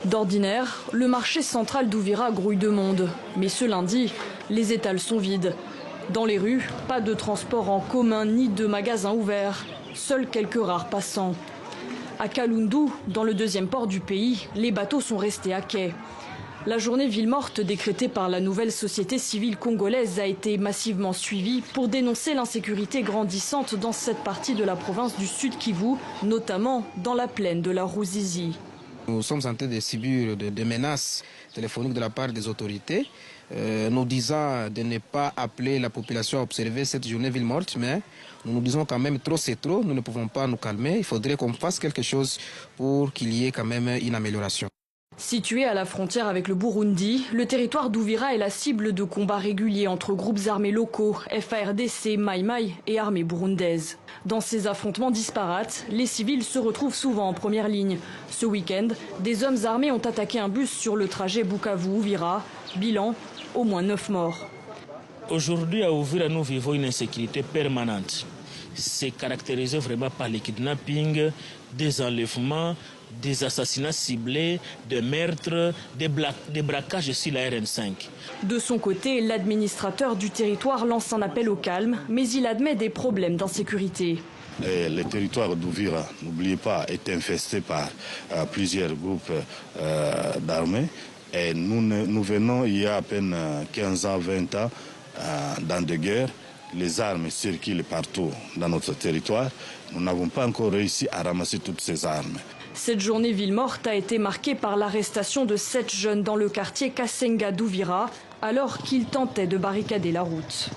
D'ordinaire, le marché central d'Ouvira grouille de monde. Mais ce lundi, les étals sont vides. Dans les rues, pas de transport en commun ni de magasins ouverts. Seuls quelques rares passants. À Kalundu, dans le deuxième port du pays, les bateaux sont restés à quai. La journée ville morte décrétée par la nouvelle société civile congolaise a été massivement suivie pour dénoncer l'insécurité grandissante dans cette partie de la province du Sud Kivu, notamment dans la plaine de la Ruzizi. Nous sommes en train de subir des menaces téléphoniques de la part des autorités, nous disant de ne pas appeler la population à observer cette journée ville morte, mais nous disons quand même trop c'est trop, nous ne pouvons pas nous calmer, il faudrait qu'on fasse quelque chose pour qu'il y ait quand même une amélioration. Situé à la frontière avec le Burundi, le territoire d'Ouvira est la cible de combats réguliers entre groupes armés locaux, FARDC, Mai Mai et armée burundaise. Dans ces affrontements disparates, les civils se retrouvent souvent en première ligne. Ce week-end, des hommes armés ont attaqué un bus sur le trajet Bukavu-Ouvira. Bilan, au moins 9 morts. Aujourd'hui à Ouvira, nous vivons une insécurité permanente. C'est caractérisé vraiment par les kidnappings, des enlèvements, des assassinats ciblés, des meurtres, des braquages sur la RN5. De son côté, l'administrateur du territoire lance un appel au calme, mais il admet des problèmes d'insécurité. Le territoire d'Ouvira, n'oubliez pas, est infesté par plusieurs groupes d'armées. Et nous venons il y a à peine 15 ans, 20 ans, dans des guerres. Les armes circulent partout dans notre territoire. Nous n'avons pas encore réussi à ramasser toutes ces armes. Cette journée ville morte a été marquée par l'arrestation de 7 jeunes dans le quartier Kasenga d'Ouvira, alors qu'ils tentaient de barricader la route.